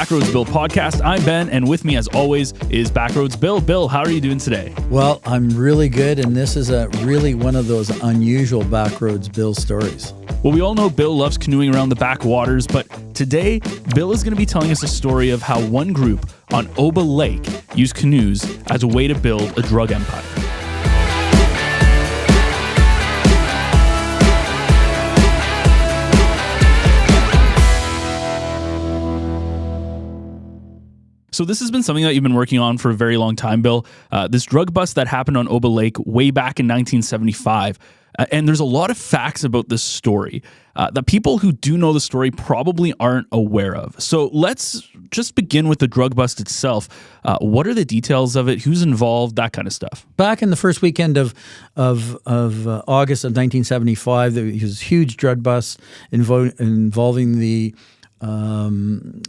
Backroads Bill podcast. I'm Ben, and with me, as always, is Backroads Bill. Bill, how are you doing today? Well, I'm really good, and this is really one of those unusual Backroads Bill stories. Well, we all know Bill loves canoeing around the backwaters, but today, Bill is going to be telling us a story of how one group on Oba Lake used canoes as a way to build a drug empire. So this has been something that you've been working on for a very long time, Bill. This drug bust that happened on Oba Lake way back in 1975. And there's a lot of facts about this story that people who do know the story probably aren't aware of. So let's just begin with the drug bust itself. What are the details of it? Who's involved? That kind of stuff. Back in the first weekend of August of 1975, there was a huge drug bust involving the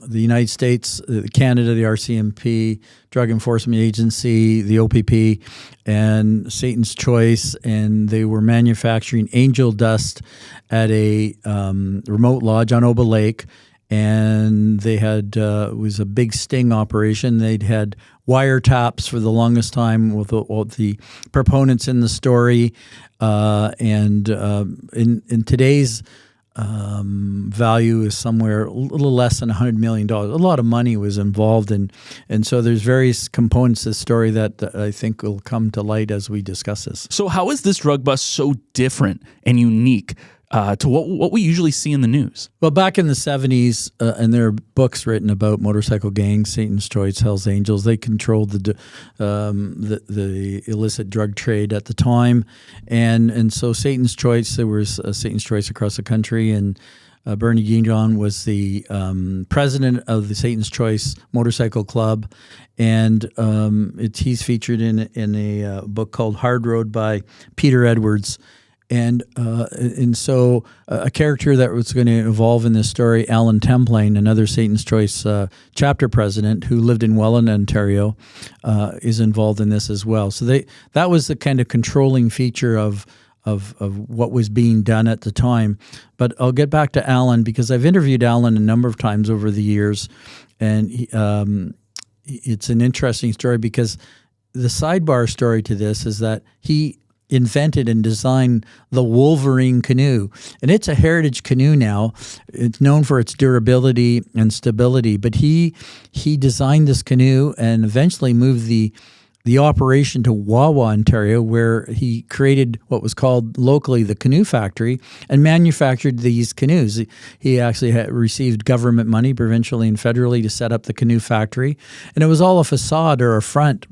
United States, Canada, the RCMP, Drug Enforcement Agency, the OPP, and Satan's Choice, and they were manufacturing angel dust at a remote lodge on Oba Lake, and they had it was a big sting operation. They'd had wiretaps for the longest time with the proponents in the story, and in today's value is somewhere a little less than $100 million. A lot of money was involved, and so there's various components to the story that I think will come to light as we discuss this. So how is this drug bust so different and unique to what we usually see in the news? Well, back in the 70s, and there are books written about motorcycle gangs, Satan's Choice, Hell's Angels. They controlled the illicit drug trade at the time, and so Satan's Choice. There was Satan's Choice across the country, and Bernie Guignon was the president of the Satan's Choice Motorcycle Club, and he's featured in a book called Hard Road by Peter Edwards. And so a character that was going to evolve in this story, Alan Templain, another Satan's Choice chapter president who lived in Welland, Ontario, is involved in this as well. So that was the kind of controlling feature of what was being done at the time. But I'll get back to Alan because I've interviewed Alan a number of times over the years, and it's an interesting story because the sidebar story to this is that he invented and designed the Wolverine canoe. And it's a heritage canoe now. It's known for its durability and stability, but he designed this canoe and eventually moved the operation to Wawa, Ontario, where he created what was called locally the Canoe Factory and manufactured these canoes. He actually received government money, provincially and federally, to set up the Canoe Factory. And it was all a facade or a front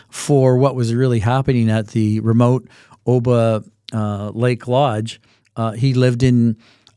for what was really happening at the remote Oba Lake Lodge. He lived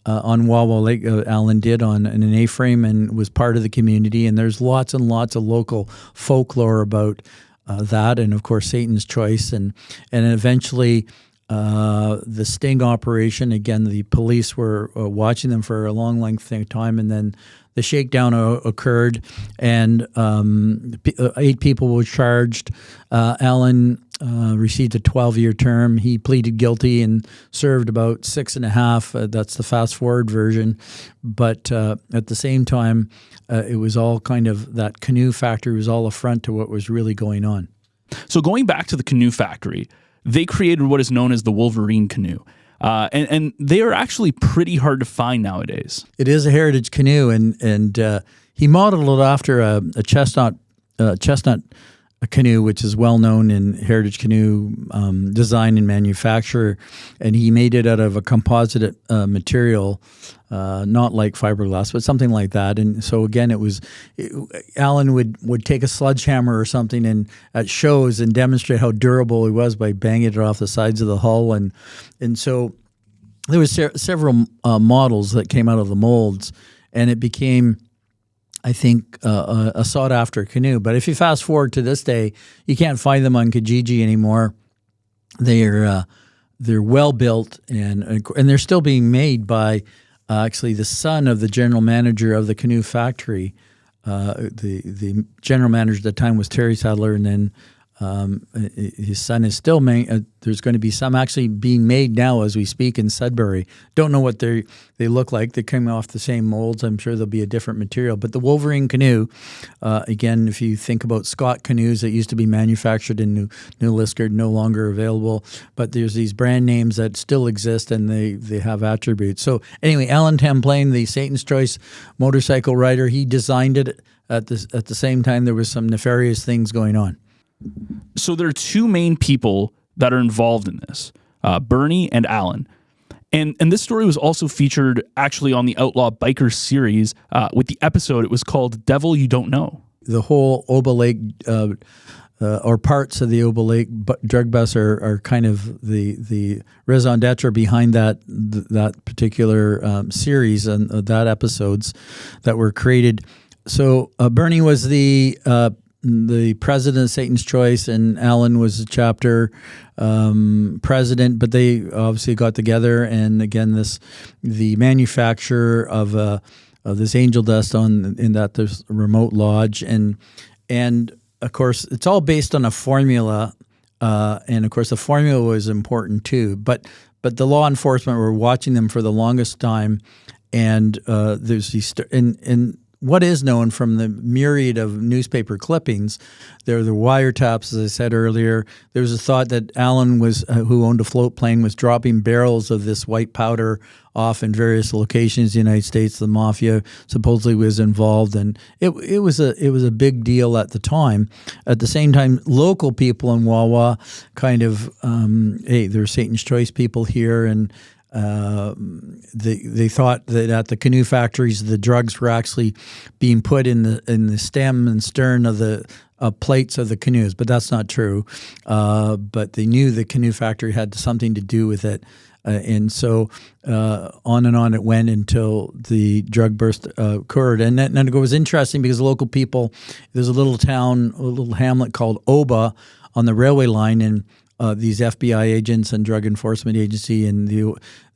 on Wawa Lake, Alan did, in an A-frame and was part of the community. And there's lots and lots of local folklore about that, and of course Satan's Choice, and eventually the sting operation. Again, the police were watching them for a long length of time, and then the shakedown occurred, and 8 people were charged. Alan received a 12-year term. He pleaded guilty and served about 6.5. That's the fast-forward version. But at the same time, it was all kind of, that Canoe Factory was all a front to what was really going on. So going back to the Canoe Factory, they created what is known as the Wolverine canoe. And they are actually pretty hard to find nowadays. It is a heritage canoe, and he modeled it after a chestnut canoe, which is well known in heritage canoe design and manufacture, and he made it out of a composite material, not like fiberglass, but something like that. And so again, Alan would take a sledgehammer or something and at shows and demonstrate how durable it was by banging it off the sides of the hull, and so there was several models that came out of the molds, and it became, I think, a sought-after canoe. But if you fast forward to this day, you can't find them on Kijiji anymore. They're well built, and they're still being made by actually the son of the general manager of the Canoe Factory. The general manager at the time was Terry Sadler, and then His son is still there's going to be some actually being made now as we speak in Sudbury. Don't know what they look like. They came off the same molds. I'm sure there'll be a different material. But the Wolverine canoe, again, if you think about Scott canoes that used to be manufactured in New Liskeard, no longer available. But there's these brand names that still exist, and they have attributes. So anyway, Alan Templain, the Satan's Choice motorcycle rider, he designed it. At the same time, there was some nefarious things going on. So there are two main people that are involved in this, Bernie and Alan. And this story was also featured actually on the Outlaw Biker series with the episode. It was called Devil You Don't Know. The whole Oba Lake or parts of the Oba Lake Drug Bust are kind of the raison d'etre behind that particular series and that episodes that were created. So Bernie was the president of Satan's Choice, and Alan was the chapter president. But they obviously got together, and again, the manufacturer of this angel dust in this remote lodge, and of course, it's all based on a formula, and of course, the formula was important too. But the law enforcement were watching them for the longest time, and there's these and what is known from the myriad of newspaper clippings, there are the wiretaps, as I said earlier. There was a thought that Alan who owned a float plane, was dropping barrels of this white powder off in various locations in the United States. The mafia supposedly was involved, and it was a big deal at the time. At the same time, local people in Wawa kind of, hey, there's Satan's Choice people here, and they thought that at the canoe factories the drugs were actually being put in the stem and stern of the plates of the canoes, but that's not true. But they knew the canoe factory had something to do with it, and so on and on it went until the drug burst occurred. And it was interesting because local people, there's a little hamlet called Oba on the railway line, and these FBI agents and drug enforcement agency, and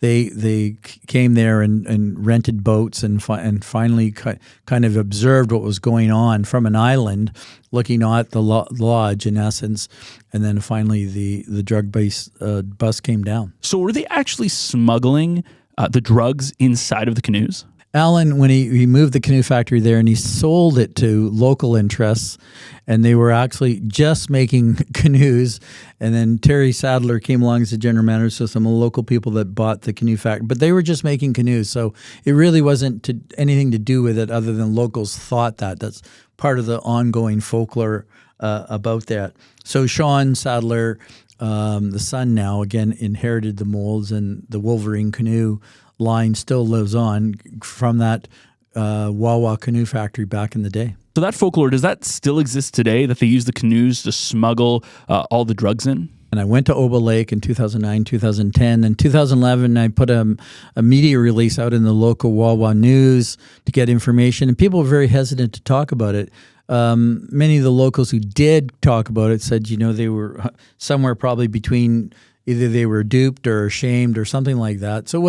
they came there and rented boats and finally kind of observed what was going on from an island, looking at the lodge in essence, and then finally the drug bus came down. So were they actually smuggling the drugs inside of the canoes? Alan, when he moved the canoe factory there and he sold it to local interests, and they were actually just making canoes, and then Terry Sadler came along as the general manager, so some local people that bought the canoe factory, but they were just making canoes, so it really wasn't anything to do with it other than locals thought that. That's part of the ongoing folklore about that. So Sean Sadler, the son now, again, inherited the molds, and the Wolverine canoe line still lives on from that Wawa canoe factory back in the day. So that folklore, does that still exist today, that they use the canoes to smuggle all the drugs in? And I went to Oba Lake in 2009, 2010. In 2011, I put a media release out in the local Wawa news to get information, and people were very hesitant to talk about it. Many of the locals who did talk about it said, they were somewhere probably between either they were duped or ashamed or something like that. So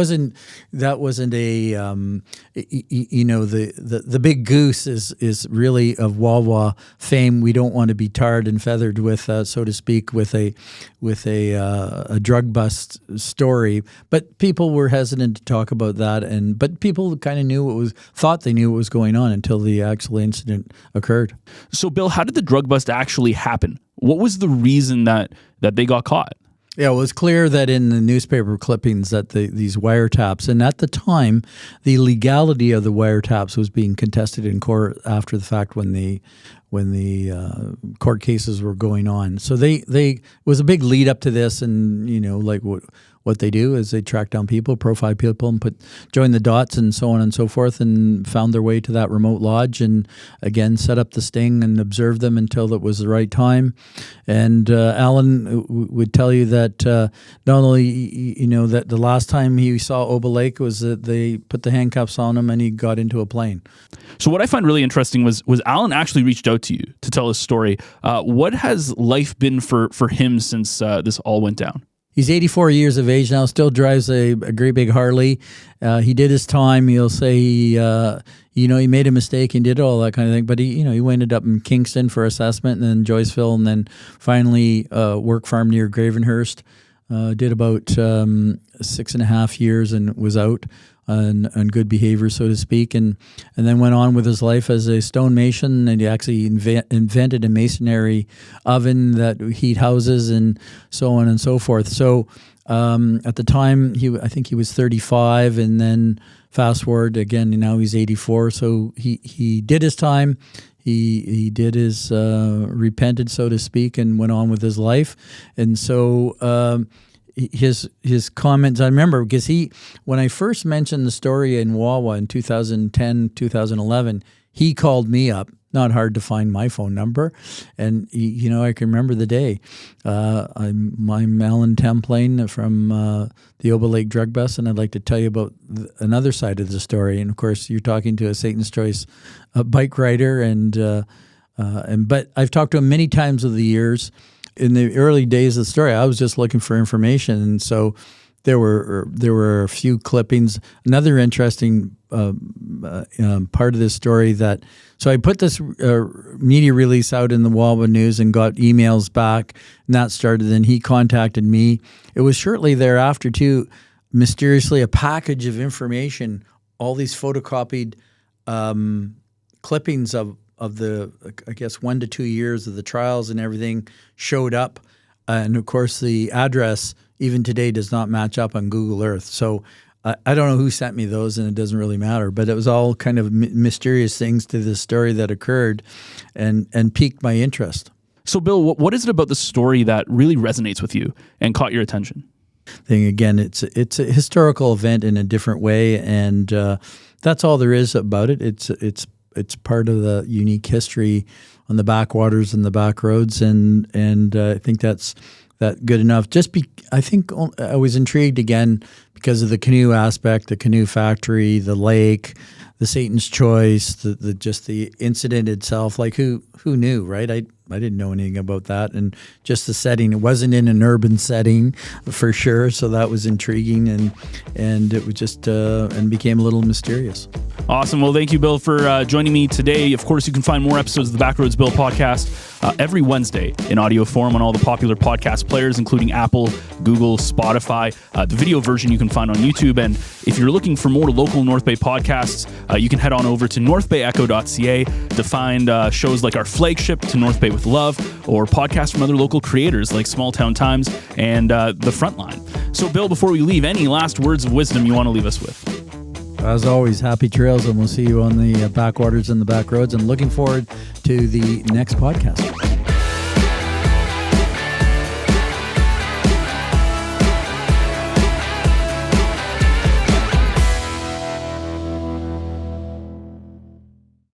that wasn't a the big goose is really of Wawa fame. We don't want to be tarred and feathered with, so to speak, with a drug bust story. But people were hesitant to talk about that, but people kind of thought they knew what was going on until the actual incident occurred. So, Bill, how did the drug bust actually happen? What was the reason that they got caught? Yeah, it was clear that in the newspaper clippings that these wiretaps, and at the time, the legality of the wiretaps was being contested in court after the fact when the court cases were going on. So it was a big lead up to this, and like what they do is they track down people, profile people, and join the dots and so on and so forth, and found their way to that remote lodge, and again set up the sting and observed them until it was the right time. And Alan would tell you that not only that the last time he saw Oba Lake was that they put the handcuffs on him and he got into a plane. So what I find really interesting was Alan actually reached out to you to tell his story. What has life been for him since this all went down? He's 84 years of age now, still drives a great big Harley. He did his time. He'll say he made a mistake and did all that kind of thing. But he ended up in Kingston for assessment, and then Joyceville, and then finally work farm near Gravenhurst. Did about 6.5 years and was out on good behavior, so to speak, and then went on with his life as a stonemason, and he actually invented a masonry oven that would heat houses and so on and so forth. So at the time, I think he was 35, and then fast forward again, now he's 84. So he did his time. He did his repented, so to speak, and went on with his life. And so his comments, I remember, because when I first mentioned the story in Wawa in 2010, 2011, he called me up. Not hard to find my phone number, and I can remember the day. I'm Alan Templain from the Oba Lake Drug Bust, and I'd like to tell you about another side of the story. And of course, you're talking to a Satan's Choice bike rider, but I've talked to him many times over the years. In the early days of the story, I was just looking for information, and so there were a few clippings. Another interesting part of this story so I put this media release out in the Wawa News and got emails back, and that started. Then he contacted me. It was shortly thereafter, too, mysteriously, a package of information, all these photocopied clippings of the, I guess, 1 to 2 years of the trials and everything showed up. And of course, the address even today does not match up on Google Earth. So I don't know who sent me those, and it doesn't really matter. But it was all kind of mysterious things to this story that occurred and piqued my interest. So, Bill, what is it about the story that really resonates with you and caught your attention? Again, it's a historical event in a different way, and that's all there is about it. It's part of the unique history on the backwaters and the backroads, and I think that's good enough. I think I was intrigued again because of the canoe aspect, the canoe factory, the lake, the Satan's Choice, the incident itself. Like who knew, right? I didn't know anything about that, and just the setting. It wasn't in an urban setting for sure, so that was intriguing, and it was just and became a little mysterious. Awesome. Well, thank you, Bill, for joining me today. Of course, you can find more episodes of the Backroads Bill podcast every Wednesday in audio form on all the popular podcast players, including Apple, Google, Spotify. The video version you can find on YouTube. And if you're looking for more local North Bay podcasts, you can head on over to NorthBayEcho.ca to find shows like our flagship, To North Bay with Love, or podcasts from other local creators like Small Town Times and The Frontline. So, Bill, before we leave, any last words of wisdom you want to leave us with? As always, happy trails, and we'll see you on the backwaters and the backroads, and looking forward to the next podcast.